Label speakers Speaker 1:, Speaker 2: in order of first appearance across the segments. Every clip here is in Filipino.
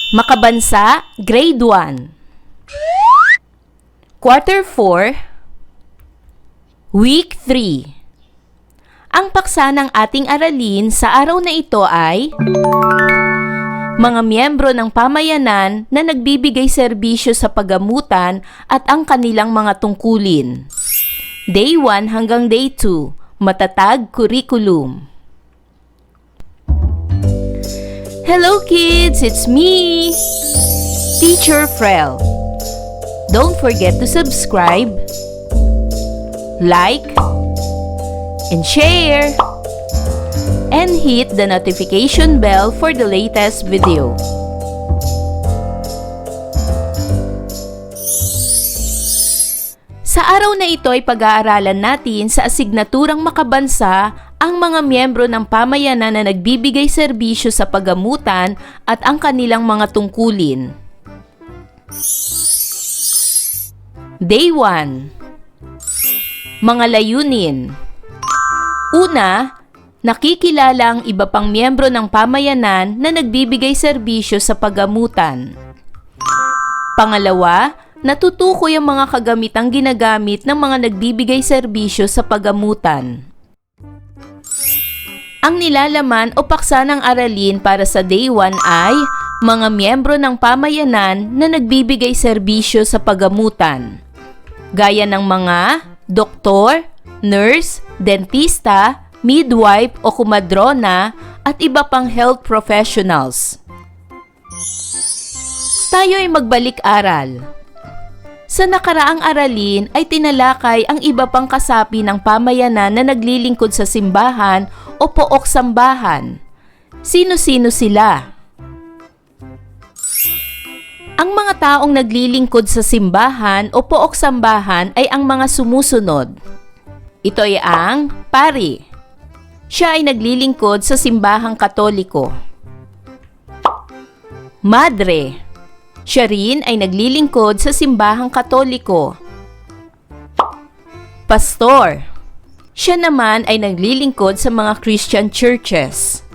Speaker 1: Makabansa, Grade 1. Quarter 4, Week 3. Ang paksa ng ating aralin sa araw na ito ay mga miyembro ng pamayanan na nagbibigay serbisyo sa paggamutan at ang kanilang mga tungkulin. Day 1 hanggang Day 2, matatag curriculum. Hello kids, it's me, Teacher Frel. Don't forget to subscribe, like, and share, and hit the notification bell for the latest video. Sa araw na ito ay pag-aaralan natin sa asignaturang makabansa ang mga miyembro ng pamayanan na nagbibigay serbisyo sa paggamutan at ang kanilang mga tungkulin. Day 1. Mga layunin. Una, nakikilala ang iba pang miyembro ng pamayanan na nagbibigay serbisyo sa paggamutan. Pangalawa, natutukoy ang mga kagamitang ginagamit ng mga nagbibigay serbisyo sa paggamutan. Ang nilalaman o paksa ng aralin para sa Day 1 ay mga miyembro ng pamayanan na nagbibigay serbisyo sa paggamutan, gaya ng mga doktor, nurse, dentista, midwife o kumadrona at iba pang health professionals. Tayo ay magbalik-aral. Sa nakaraang aralin ay tinalakay ang iba pang kasapi ng pamayanan na naglilingkod sa simbahan o pook sambahan. Sino-sino sila? Ang mga taong naglilingkod sa simbahan o pook sambahan ay ang mga sumusunod. Ito ay ang pari. Siya ay naglilingkod sa simbahang Katoliko. Madre. Siya rin ay naglilingkod sa simbahang Katoliko. Pastor. Siya naman ay naglilingkod sa mga Christian churches.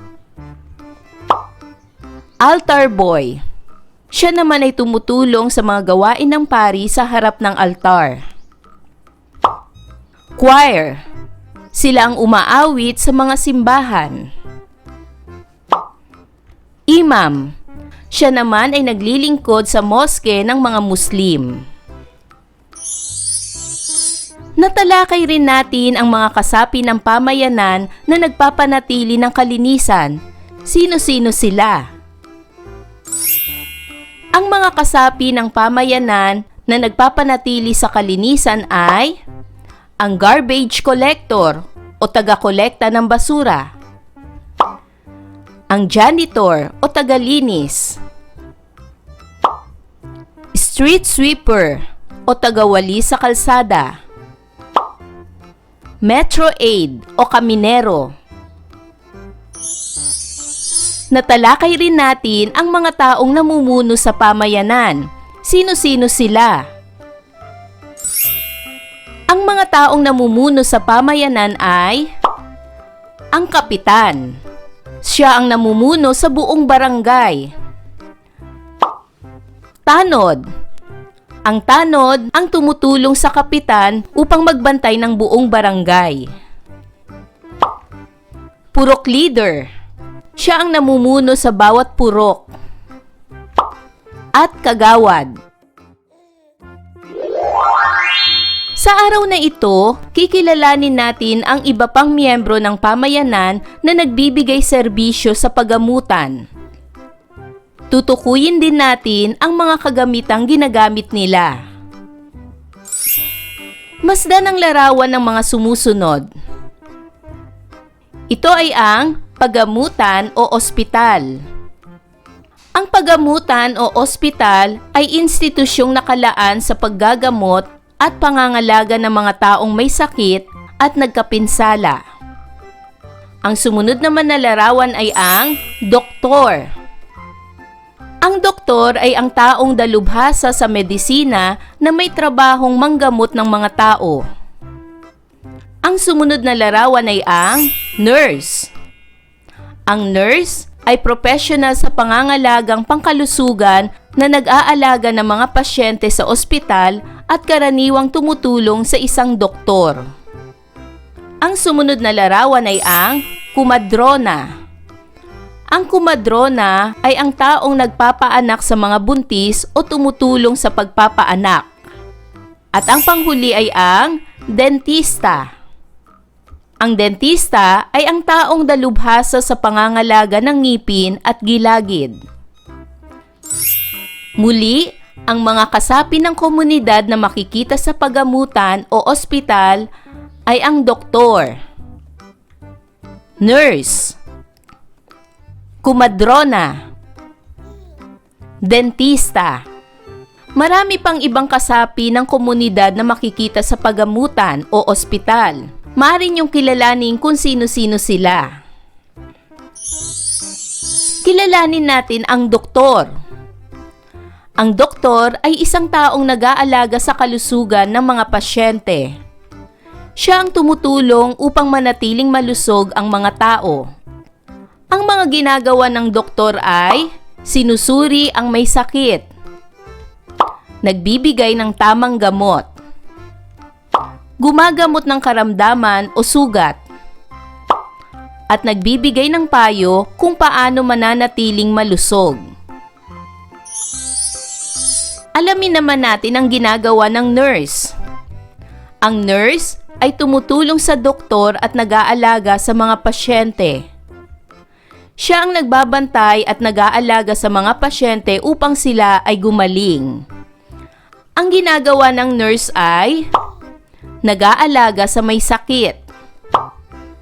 Speaker 1: Altar boy. Siya naman ay tumutulong sa mga gawain ng pari sa harap ng altar. Choir. Sila ang umaawit sa mga simbahan. Imam. Siya naman ay naglilingkod sa moske ng mga Muslim. Natalakay rin natin ang mga kasapi ng pamayanan na nagpapanatili ng kalinisan. Sino-sino sila? Ang mga kasapi ng pamayanan na nagpapanatili sa kalinisan ay ang garbage collector o taga-kolekta ng basura, ang janitor o tagalinis, street sweeper o tagawali sa kalsada, metro aid o kaminero. Natalakay rin natin ang mga taong namumuno sa pamayanan. Sino-sino sila? Ang mga taong namumuno sa pamayanan ay ang kapitan. Siya ang namumuno sa buong barangay. Tanod. Ang tanod ang tumutulong sa kapitan upang magbantay ng buong barangay. Purok leader. Siya ang namumuno sa bawat purok. At kagawad. Sa araw na ito, kikilalanin natin ang iba pang miyembro ng pamayanan na nagbibigay serbisyo sa paggamutan. Tutukuyin din natin ang mga kagamitang ginagamit nila. Masdan ang larawan ng mga sumusunod. Ito ay ang paggamutan o ospital. Ang paggamutan o ospital ay institusyong nakalaan sa paggagamot at pangangalaga ng mga taong may sakit at nagkapinsala. Ang sumunod naman na larawan ay ang doktor. Ang doktor ay ang taong dalubhasa sa medisina na may trabahong manggamot ng mga tao. Ang sumunod na larawan ay ang nurse. Ang nurse ay professional sa pangangalagang pangkalusugan na nag-aalaga ng mga pasyente sa ospital at karaniwang tumutulong sa isang doktor. Ang sumunod na larawan ay ang kumadrona. Ang kumadrona ay ang taong nagpapaanak sa mga buntis o tumutulong sa pagpapaanak. At ang panghuli ay ang dentista. Ang dentista ay ang taong dalubhasa sa pangangalaga ng ngipin at gilagid. Muli, ang mga kasapi ng komunidad na makikita sa paggamutan o ospital ay ang doktor, nurse, kumadrona, dentista. Marami pang ibang kasapi ng komunidad na makikita sa paggamutan o ospital. Maaari niyong kilalanin kung sino-sino sila. Kilalanin natin ang doktor. Ang doktor ay isang taong nag-aalaga sa kalusugan ng mga pasyente. Siya ang tumutulong upang manatiling malusog ang mga tao. Ang mga ginagawa ng doktor ay sinusuri ang may sakit, nagbibigay ng tamang gamot, gumagamot ng karamdaman o sugat, at nagbibigay ng payo kung paano mananatiling malusog. Alamin naman natin ang ginagawa ng nurse. Ang nurse ay tumutulong sa doktor at nag-aalaga sa mga pasyente. Siya ang nagbabantay at nag-aalaga sa mga pasyente upang sila ay gumaling. Ang ginagawa ng nurse ay nag-aalaga sa may sakit,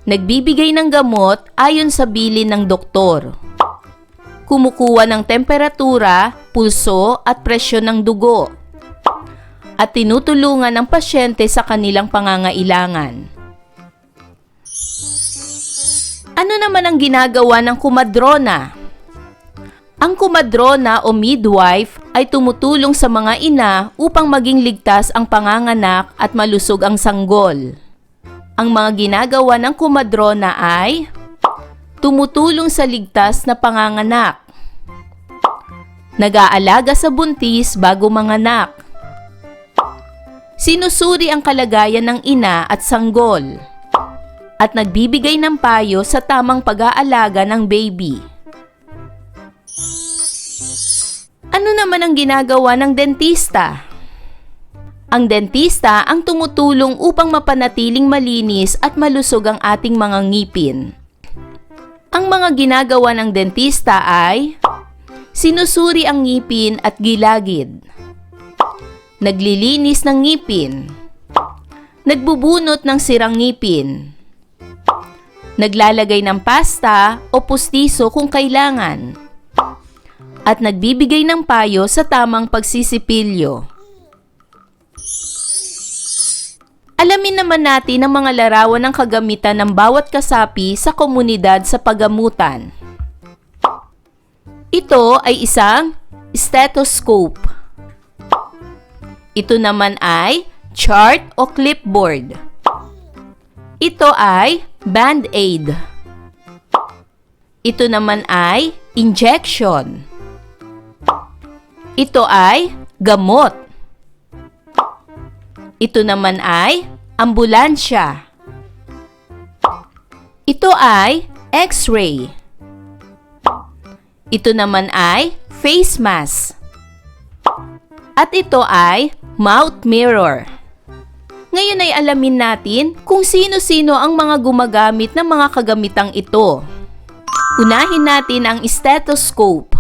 Speaker 1: nagbibigay ng gamot ayon sa bilin ng doktor, kumukuha ng temperatura, pulso at presyon ng dugo, at tinutulungan ng pasyente sa kanilang pangangailangan. Ano naman ang ginagawa ng kumadrona? Ang kumadrona o midwife ay tumutulong sa mga ina upang maging ligtas ang panganganak at malusog ang sanggol. Ang mga ginagawa ng kumadrona ay tumutulong sa ligtas na panganganak, nag-aalaga sa buntis bago manganak, sinusuri ang kalagayan ng ina at sanggol, at nagbibigay ng payo sa tamang pag-aalaga ng baby. Ano naman ang ginagawa ng dentista? Ang dentista ang tumutulong upang mapanatiling malinis at malusog ang ating mga ngipin. Ang mga ginagawa ng dentista ay sinusuri ang ngipin at gilagid, naglilinis ng ngipin, nagbubunot ng sirang ngipin, naglalagay ng pasta o pustiso kung kailangan, at nagbibigay ng payo sa tamang pagsisipilyo. Alamin naman natin ang mga larawan ng kagamitan ng bawat kasapi sa komunidad sa paggamutan. Ito ay isang stethoscope. Ito naman ay chart o clipboard. Ito ay band-aid. Ito naman ay injection. Ito ay gamot. Ito naman ay ambulansya. Ito ay X-ray. Ito naman ay face mask. At ito ay mouth mirror. Ngayon ay alamin natin kung sino-sino ang mga gumagamit ng mga kagamitang ito. Unahin natin ang stethoscope.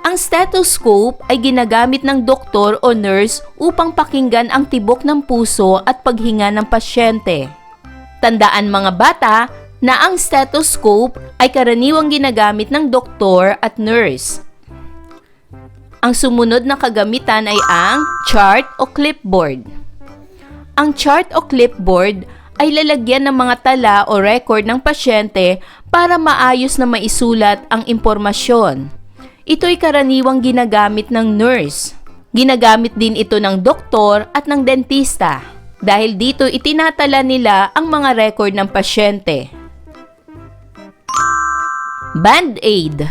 Speaker 1: Ang stethoscope ay ginagamit ng doktor o nurse upang pakinggan ang tibok ng puso at paghinga ng pasyente. Tandaan mga bata na ang stethoscope ay karaniwang ginagamit ng doktor at nurse. Ang sumunod na kagamitan ay ang chart o clipboard. Ang chart o clipboard ay lalagyan ng mga tala o record ng pasyente para maayos na maisulat ang impormasyon. Ito'y karaniwang ginagamit ng nurse. Ginagamit din ito ng doktor at ng dentista dahil dito itinatala nila ang mga record ng pasyente. Band-aid.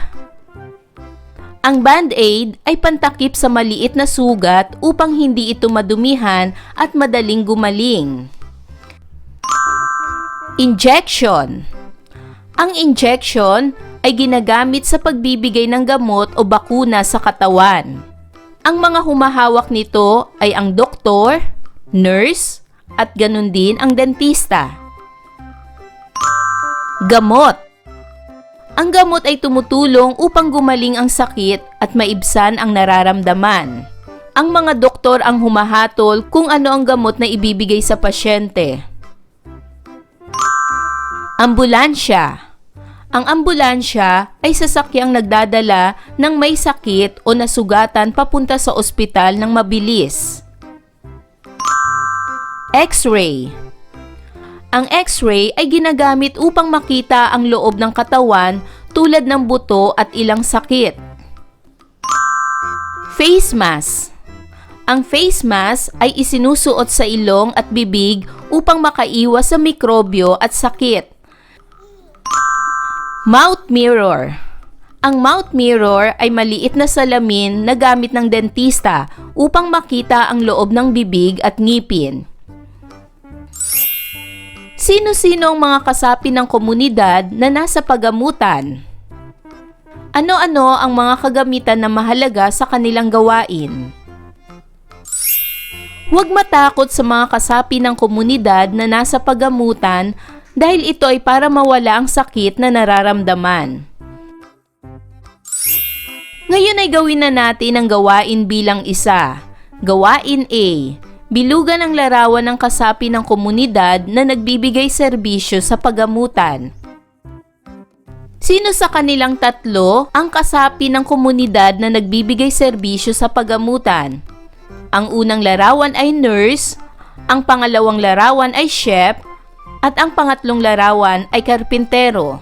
Speaker 1: Ang Band-aid ay pantakip sa maliit na sugat upang hindi ito madumihan at madaling gumaling. Injection. Ang injection ay ginagamit sa pagbibigay ng gamot o bakuna sa katawan. Ang mga humahawak nito ay ang doktor, nurse, at ganun din ang dentista. Gamot. Ang gamot ay tumutulong upang gumaling ang sakit at maibsan ang nararamdaman. Ang mga doktor ang humahatol kung ano ang gamot na ibibigay sa pasyente. Ambulansya. Ang ambulansya ay sasakyang nagdadala ng may sakit o nasugatan papunta sa ospital ng mabilis. X-ray. Ang X-ray ay ginagamit upang makita ang loob ng katawan tulad ng buto at ilang sakit. Face mask. Ang face mask ay isinusuot sa ilong at bibig upang makaiwas sa mikrobyo at sakit. Mouth mirror. Ang mouth mirror ay maliit na salamin na gamit ng dentista upang makita ang loob ng bibig at ngipin. Sino-sino ang mga kasapi ng komunidad na nasa pagamutan? Ano-ano ang mga kagamitan na mahalaga sa kanilang gawain? Huwag matakot sa mga kasapi ng komunidad na nasa pagamutan dahil ito ay para mawala ang sakit na nararamdaman. Ngayon ay gawin na natin ang gawain bilang isa. Gawain A. Bilugan ang larawan ng kasapi ng komunidad na nagbibigay serbisyo sa pagamutan. Sino sa kanilang tatlo ang kasapi ng komunidad na nagbibigay serbisyo sa pagamutan? Ang unang larawan ay nurse, ang pangalawang larawan ay chef, at ang pangatlong larawan ay karpintero.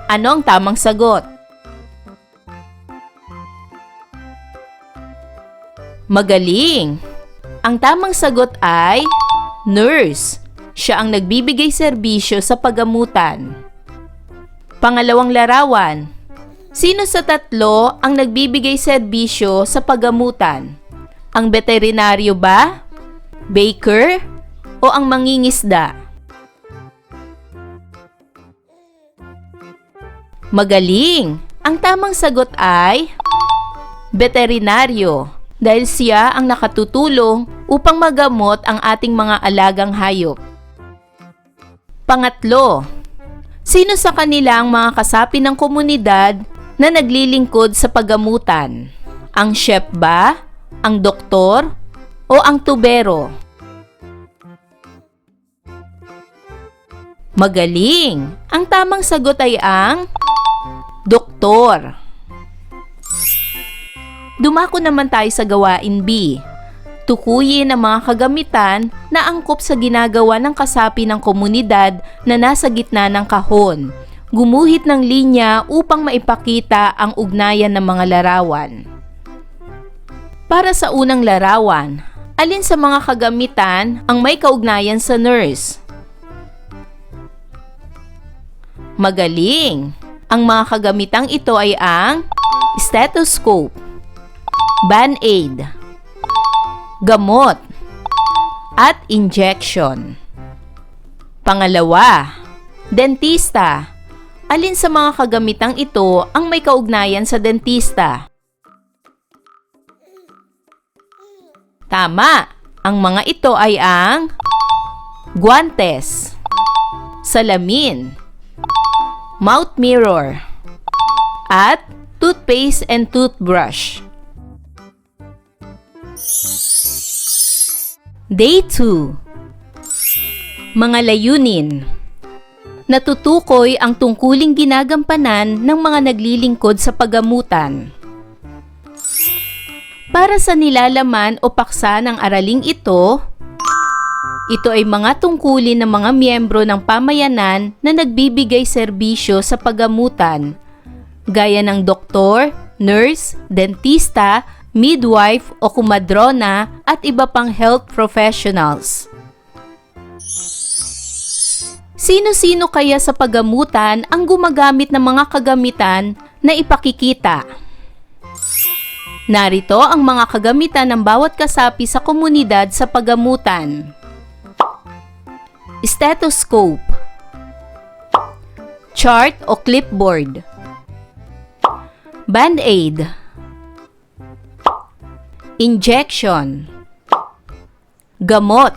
Speaker 1: Ano ang tamang sagot? Magaling! Ang tamang sagot ay nurse. Siya ang nagbibigay serbisyo sa pagamutan. Pangalawang larawan. Sino sa tatlo ang nagbibigay serbisyo sa pagamutan? Ang veterinaryo ba? Baker? O ang mangingisda? Magaling! Ang tamang sagot ay veterinaryo. Dahil siya ang nakatutulong upang magamot ang ating mga alagang hayop. Pangatlo, sino sa kanila ang mga kasapi ng komunidad na naglilingkod sa pagamutan? Ang chef ba? Ang doktor? O ang tubero? Magaling! Ang tamang sagot ay ang doktor. Dumako naman tayo sa gawain B. Tukuyin ang mga kagamitan na angkop sa ginagawa ng kasapi ng komunidad na nasa gitna ng kahon. Gumuhit ng linya upang maipakita ang ugnayan ng mga larawan. Para sa unang larawan, alin sa mga kagamitan ang may kaugnayan sa nurse? Magaling! Ang mga kagamitang ito ay ang stethoscope, Band-aid, gamot, at injection. Pangalawa, dentista. Alin sa mga kagamitang ito ang may kaugnayan sa dentista? Tama! Ang mga ito ay ang guantes, salamin, mouth mirror, at toothpaste and toothbrush. Day 2. Mga layunin. Natutukoy ang tungkuling ginagampanan ng mga naglilingkod sa pagamutan. Para sa nilalaman o paksa ng araling ito ay mga tungkulin ng mga miyembro ng pamayanan na nagbibigay serbisyo sa pagamutan, gaya ng doktor, nurse, dentista, midwife o kumadrona at iba pang health professionals. Sino-sino kaya sa paggamutan ang gumagamit ng mga kagamitan na ipakikita? Narito ang mga kagamitan ng bawat kasapi sa komunidad sa paggamutan. Stethoscope, chart o clipboard, band-aid, injection, gamot,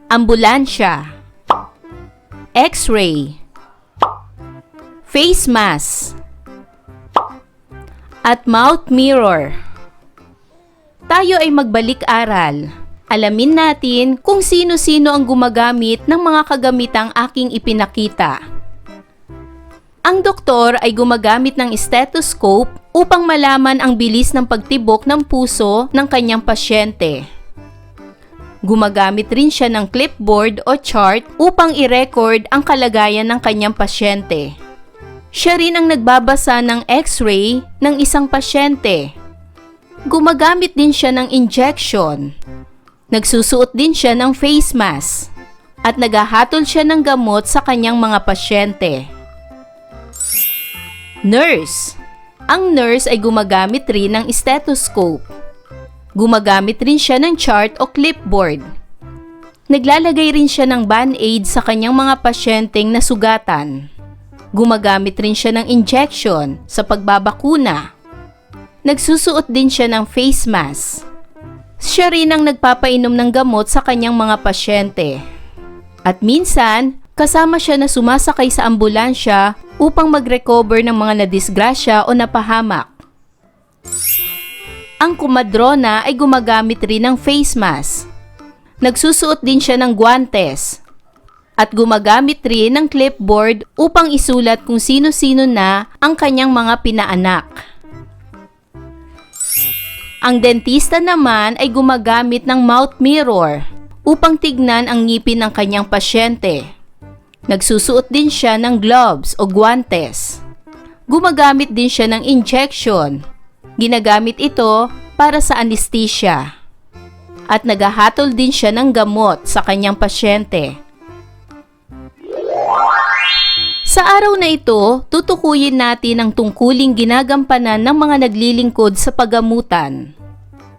Speaker 1: ambulansya, X-ray, face mask, at mouth mirror. Tayo ay magbalik-aral. Alamin natin kung sino-sino ang gumagamit ng mga kagamitang aking ipinakita. Ang doktor ay gumagamit ng stethoscope upang malaman ang bilis ng pagtibok ng puso ng kanyang pasyente. Gumagamit rin siya ng clipboard o chart upang i-record ang kalagayan ng kanyang pasyente. Siya rin ang nagbabasa ng X-ray ng isang pasyente. Gumagamit din siya ng injection. Nagsusuot din siya ng face mask. At naghahatol siya ng gamot sa kanyang mga pasyente. Nurse. Ang nurse ay gumagamit rin ng stethoscope. Gumagamit rin siya ng chart o clipboard. Naglalagay rin siya ng band-aid sa kanyang mga pasyenteng nasugatan. Gumagamit rin siya ng injection sa pagbabakuna. Nagsusuot din siya ng face mask. Siya rin ang nagpapainom ng gamot sa kanyang mga pasyente. At minsan, kasama siya na sumasakay sa ambulansya upang mag-recover ng mga nadisgrasya o napahamak. Ang kumadrona ay gumagamit rin ng face mask. Nagsusuot din siya ng guwantes. At gumagamit rin ng clipboard upang isulat kung sino-sino na ang kanyang mga pinaanak. Ang dentista naman ay gumagamit ng mouth mirror upang tignan ang ngipin ng kanyang pasyente. Nagsusuot din siya ng gloves o guwantes. Gumagamit din siya ng injection. Ginagamit ito para sa anesthesia. At naghahatol din siya ng gamot sa kanyang pasyente. Sa araw na ito, tutukuyin natin ang tungkuling ginagampanan ng mga naglilingkod sa paggamutan.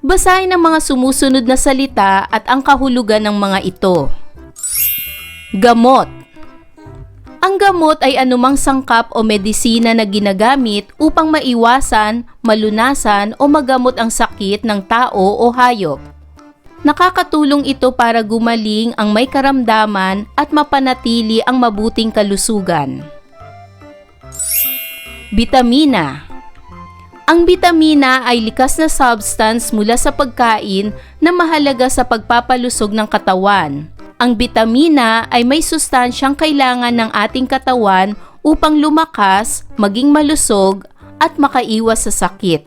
Speaker 1: Basahin ang mga sumusunod na salita at ang kahulugan ng mga ito. Gamot. Ang gamot ay anumang sangkap o medisina na ginagamit upang maiwasan, malunasan o magamot ang sakit ng tao o hayop. Nakakatulong ito para gumaling ang may karamdaman at mapanatili ang mabuting kalusugan. Bitamina. Ang bitamina ay likas na substance mula sa pagkain na mahalaga sa pagpapalusog ng katawan. Ang bitamina ay may sustansyang kailangan ng ating katawan upang lumakas, maging malusog, at makaiwas sa sakit.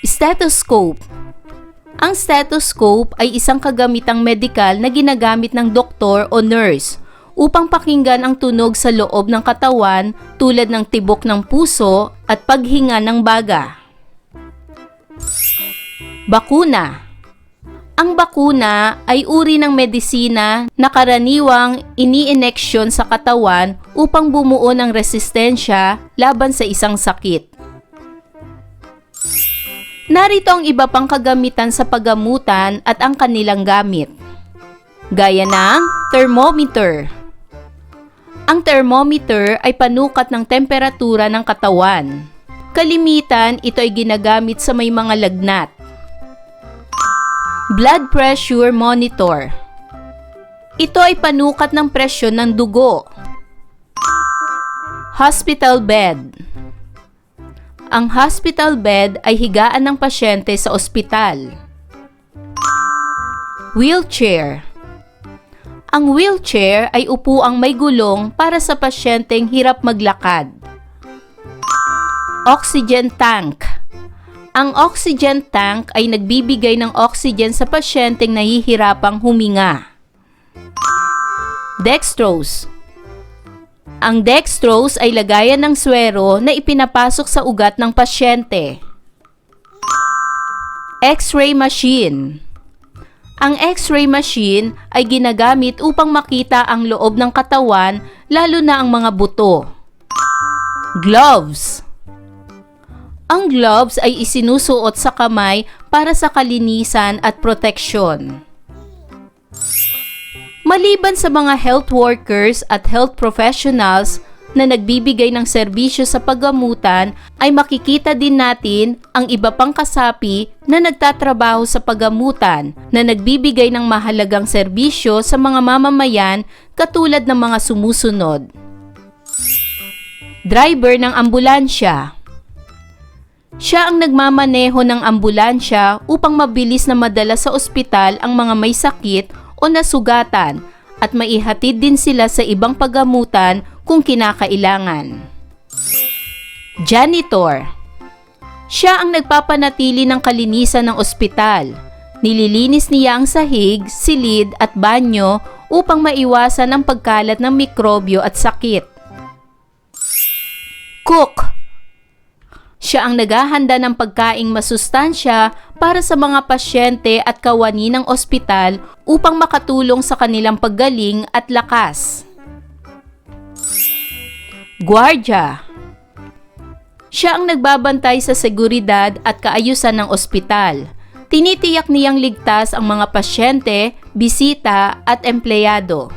Speaker 1: Stethoscope. Ang stethoscope ay isang kagamitang medikal na ginagamit ng doktor o nurse upang pakinggan ang tunog sa loob ng katawan tulad ng tibok ng puso at paghinga ng baga. Bakuna. Ang bakuna ay uri ng medisina na karaniwang ini-ineksyon sa katawan upang bumuo ng resistensya laban sa isang sakit. Narito ang iba pang kagamitan sa paggamutan at ang kanilang gamit. Gaya ng thermometer. Ang thermometer ay panukat ng temperatura ng katawan. Kalimitan, ito ay ginagamit sa may mga lagnat. Blood pressure monitor. Ito ay panukat ng presyon ng dugo. Hospital bed. Ang hospital bed ay higaan ng pasyente sa ospital. Wheelchair. Ang wheelchair ay upuang may gulong para sa pasyenteng hirap maglakad. Oxygen tank. Ang oxygen tank ay nagbibigay ng oxygen sa pasyenteng nahihirapang huminga. Dextrose. Ang dextrose ay lagayan ng swero na ipinapasok sa ugat ng pasyente. X-ray machine. Ang X-ray machine ay ginagamit upang makita ang loob ng katawan, lalo na ang mga buto. Gloves. Ang gloves ay isinusuot sa kamay para sa kalinisan at proteksyon. Maliban sa mga health workers at health professionals na nagbibigay ng serbisyo sa paggamutan, ay makikita din natin ang iba pang kasapi na nagtatrabaho sa paggamutan na nagbibigay ng mahalagang serbisyo sa mga mamamayan katulad ng mga sumusunod. Driver ng ambulansya. Siya ang nagmamaneho ng ambulansya upang mabilis na madala sa ospital ang mga may sakit o nasugatan at maihatid din sila sa ibang paggamutan kung kinakailangan. Janitor. Siya ang nagpapanatili ng kalinisan ng ospital. Nililinis niya ang sahig, silid at banyo upang maiwasan ang pagkalat ng mikrobyo at sakit. Cook. Siya ang naghahanda ng pagkaing masustansya para sa mga pasyente at kawani ng ospital upang makatulong sa kanilang paggaling at lakas. Guardia. Siya ang nagbabantay sa seguridad at kaayusan ng ospital. Tinitiyak niyang ligtas ang mga pasyente, bisita at empleyado.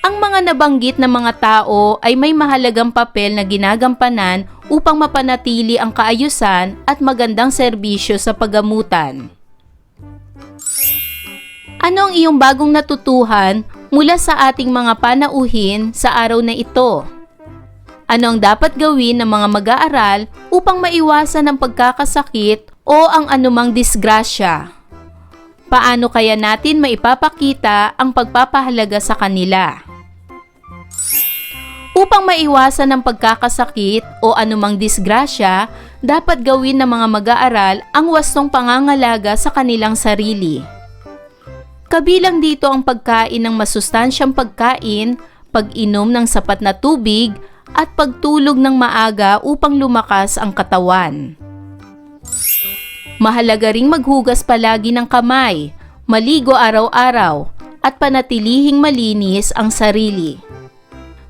Speaker 1: Ang mga nabanggit na mga tao ay may mahalagang papel na ginagampanan upang mapanatili ang kaayusan at magandang serbisyo sa paggamutan. Ano ang iyong bagong natutuhan mula sa ating mga panauhin sa araw na ito? Ano ang dapat gawin ng mga mag-aaral upang maiwasan ang pagkakasakit o ang anumang disgrasya? Paano kaya natin maipapakita ang pagpapahalaga sa kanila? Upang maiwasan ang pagkakasakit o anumang disgrasya, dapat gawin ng mga mag-aaral ang wastong pangangalaga sa kanilang sarili. Kabilang dito ang pagkain ng masustansyang pagkain, pag-inom ng sapat na tubig, at pagtulog ng maaga upang lumakas ang katawan. Mahalaga ring maghugas palagi ng kamay, maligo araw-araw, at panatilihing malinis ang sarili.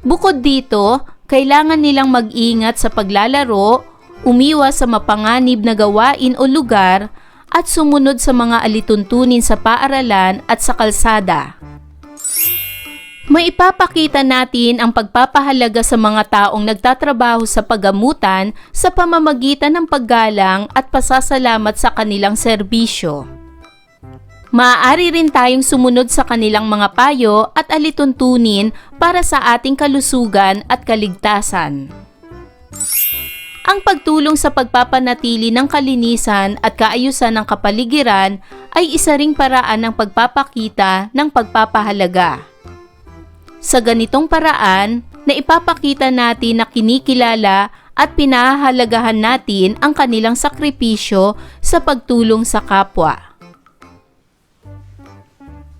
Speaker 1: Bukod dito, kailangan nilang mag-ingat sa paglalaro, umiwas sa mapanganib na gawain o lugar, at sumunod sa mga alituntunin sa paaralan at sa kalsada. Maipapakita natin ang pagpapahalaga sa mga taong nagtatrabaho sa paggamutan sa pamamagitan ng paggalang at pasasalamat sa kanilang serbisyo. Maaari rin tayong sumunod sa kanilang mga payo at alituntunin para sa ating kalusugan at kaligtasan. Ang pagtulong sa pagpapanatili ng kalinisan at kaayusan ng kapaligiran ay isa ring paraan ng pagpapakita ng pagpapahalaga. Sa ganitong paraan, naipapakita natin na kinikilala at pinahahalagahan natin ang kanilang sakripisyo sa pagtulong sa kapwa.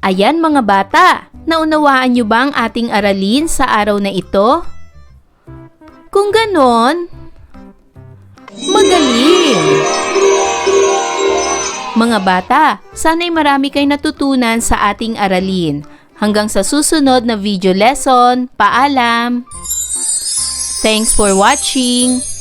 Speaker 1: Ayan mga bata, naunawaan niyo ba ang ating aralin sa araw na ito? Kung ganon, magaling! Mga bata, sana'y marami kayong natutunan sa ating aralin. Hanggang sa susunod na video lesson, paalam! Thanks for watching!